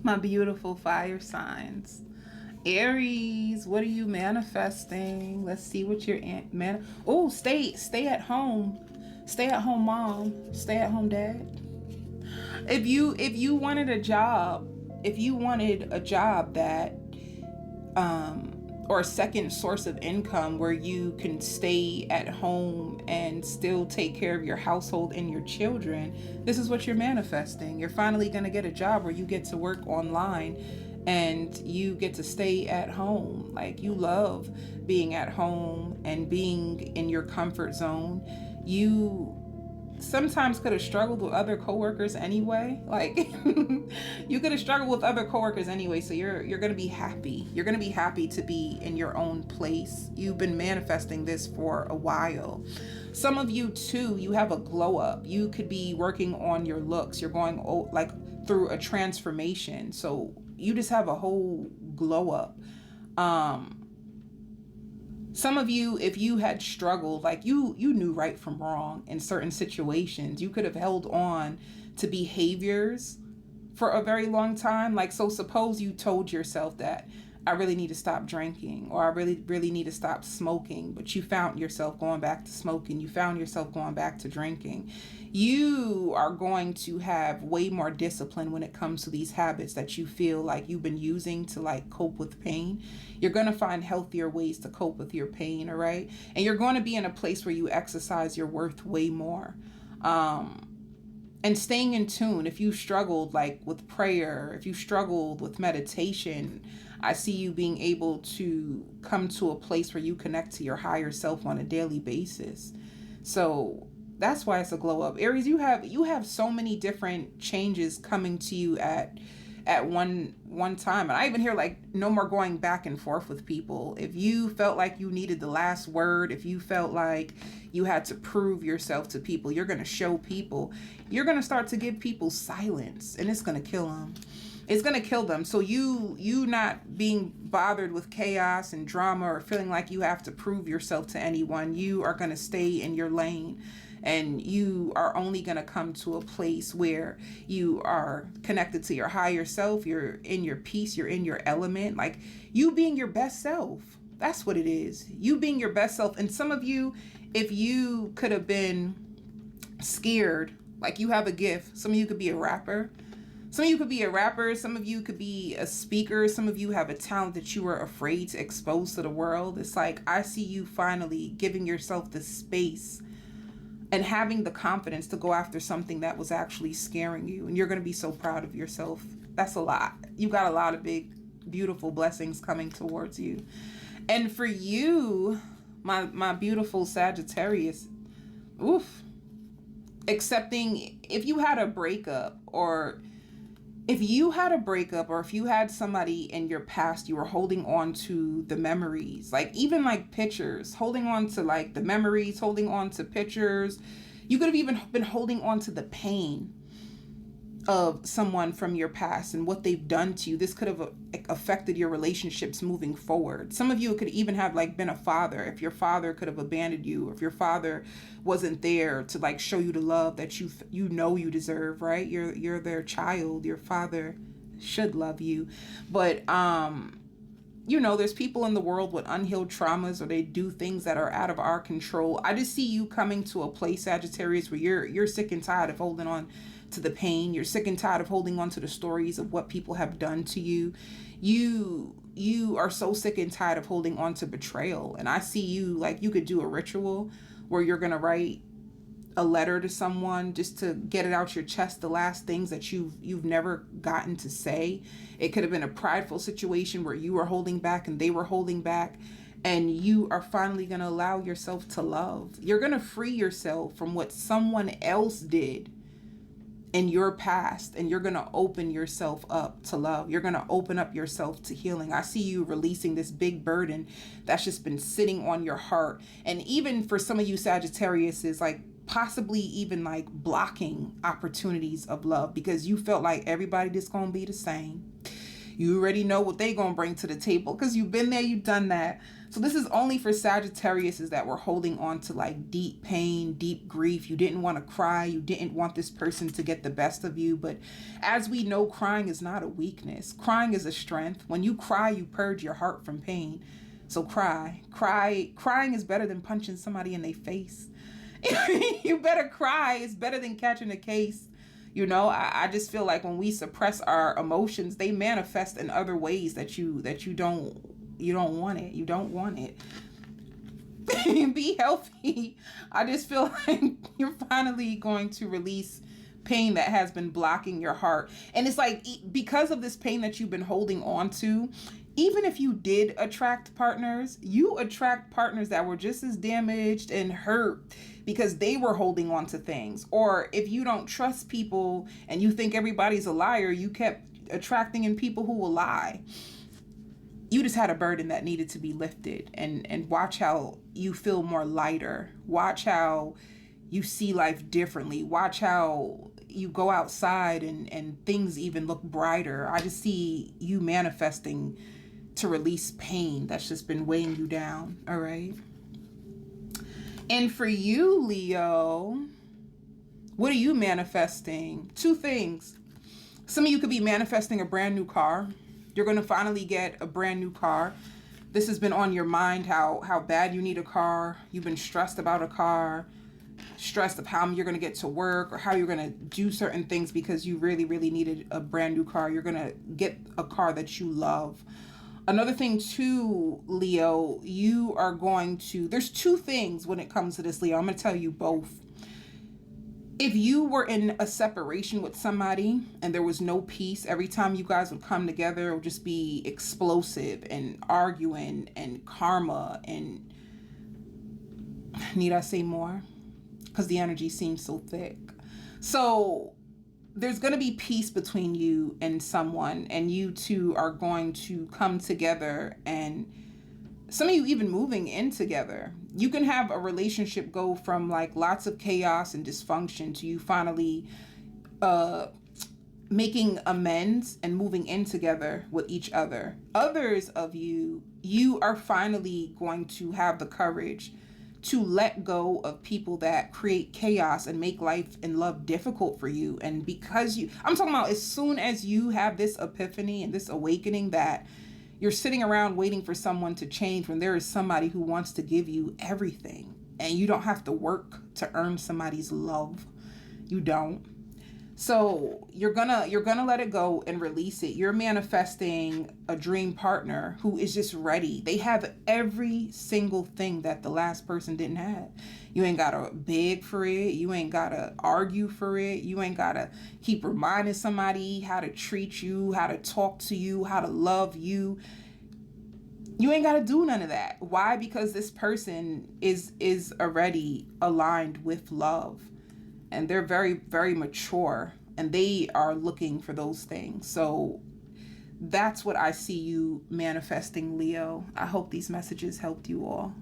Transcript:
My beautiful fire signs. Aries, what are you manifesting? Let's see what you're Oh, stay at home. Stay at home mom. Stay at home dad. If you wanted a job, if you wanted a job that or a second source of income where you can stay at home and still take care of your household and your children, this is what you're manifesting. You're finally going to get a job where you get to work online and you get to stay at home. Like, you love being at home and being in your comfort zone. You sometimes could have struggled with other coworkers anyway. Like, you could have struggled with other coworkers anyway. So you're gonna be happy. You're gonna be happy to be in your own place. You've been manifesting this for a while. Some of you too, you have a glow up. You could be working on your looks. You're going like through a transformation. So you just have a whole glow up. Some of you, if you had struggled, like you knew right from wrong in certain situations, you could have held on to behaviors for a very long time. Like, so suppose you told yourself that I really need to stop drinking, or I really need to stop smoking, but you found yourself going back to smoking. You found yourself going back to drinking. You are going to have way more discipline when it comes to these habits that you feel like you've been using to like cope with pain. You're going to find healthier ways to cope with your pain, all right? And you're going to be in a place where you exercise your worth way more. And staying in tune. If you struggled like with prayer, if you struggled with meditation, I see you being able to come to a place where you connect to your higher self on a daily basis. So that's why it's a glow up. Aries, you have so many different changes coming to you at one time. And I even hear like no more going back and forth with people. If you felt like you needed the last word, if you felt like you had to prove yourself to people, you're going to show people. You're going to start to give people silence, and it's going to kill them. It's going to kill them. So you not being bothered with chaos and drama or feeling like you have to prove yourself to anyone. You are going to stay in your lane, and you are only going to come to a place where you are connected to your higher self. You're in your peace. You're in your element. Like, you being your best self. That's what it is. You being your best self. And some of you, if you could have been scared, like you have a gift. Some of you could be a rapper. Some of you could be a rapper. Some of you could be a speaker. Some of you have a talent that you were afraid to expose to the world. It's like, I see you finally giving yourself the space and having the confidence to go after something that was actually scaring you. And you're going to be so proud of yourself. That's a lot. You've got a lot of big, beautiful blessings coming towards you. And for you, my beautiful Sagittarius, oof, accepting if you had a breakup, or if you had a breakup, or if you had somebody in your past, you were holding on to the memories, like even like pictures, holding on to like the memories, holding on to pictures. You could have even been holding on to the pain of someone from your past and what they've done to you. This could have affected your relationships moving forward. Some of you could even have like been a father. If your father could have abandoned you, or if your father wasn't there to like show you the love that you know you deserve, right? You're their child. Your father should love you. But there's people in the world with unhealed traumas, or they do things that are out of our control. I just see you coming to a place, Sagittarius, where you're sick and tired of holding on to the pain. You're sick and tired of holding on to the stories of what people have done to you. You are so sick and tired of holding on to betrayal. And I see you like you could do a ritual where you're going to write a letter to someone just to get it out your chest, the last things that you've never gotten to say. It could have been a prideful situation where you were holding back and they were holding back, and you are finally going to allow yourself to love. You're going to free yourself from what someone else did in your past, and you're going to open yourself up to love. You're going to open up yourself to healing. I see you releasing this big burden that's just been sitting on your heart. And even for some of you Sagittarius, is like possibly even like blocking opportunities of love, because you felt like everybody just gonna be the same. You already know what they gonna bring to the table because you've been there, you've done that. So this is only for Sagittarius, is that we're holding on to like deep pain, deep grief. You didn't want to cry. You didn't want this person to get the best of you. But as we know, crying is not a weakness. Crying is a strength. When you cry, you purge your heart from pain. So cry. Crying is better than punching somebody in their face. You better cry. It's better than catching a case. You know, I just feel like when we suppress our emotions, they manifest in other ways that you don't want it. You don't want it. Be healthy. I just feel like you're finally going to release pain that has been blocking your heart. And it's like, because of this pain that you've been holding on to, even if you did attract partners, you attract partners that were just as damaged and hurt because they were holding on to things. Or if you don't trust people and you think everybody's a liar, you kept attracting in people who will lie. You just had a burden that needed to be lifted, and watch how you feel more lighter. Watch how you see life differently. Watch how you go outside and things even look brighter. I just see you manifesting to release pain that's just been weighing you down. All right. And for you, Leo, what are you manifesting? Two things. Some of you could be manifesting a brand new car. You're going to finally get a brand new car. This has been on your mind, how bad you need a car. You've been stressed about a car, stressed of how you're going to get to work or how you're going to do certain things because you really, really needed a brand new car. You're going to get a car that you love. Another thing too, Leo, you are going to, there's two things when it comes to this, Leo. I'm going to tell you both. If you were in a separation with somebody and there was no peace, every time you guys would come together, it would just be explosive and arguing and karma. And need I say more? Because the energy seems so thick. So there's going to be peace between you and someone, and you two are going to come together, and some of you even moving in together. You can have a relationship go from like lots of chaos and dysfunction to you finally making amends and moving in together with each other. Others of you are finally going to have the courage to let go of people that create chaos and make life and love difficult for you. And because I'm talking about as soon as you have this epiphany and this awakening that you're sitting around waiting for someone to change when there is somebody who wants to give you everything, and you don't have to work to earn somebody's love. You don't. So you're gonna let it go and release it. You're manifesting a dream partner who is just ready. They have every single thing that the last person didn't have. You ain't gotta beg for it. You ain't gotta argue for it. You ain't gotta keep reminding somebody how to treat you, how to talk to you, how to love you. You ain't gotta do none of that. Why? Because this person is already aligned with love. And they're very, very mature, and they are looking for those things. So that's what I see you manifesting, Leo. I hope these messages helped you all.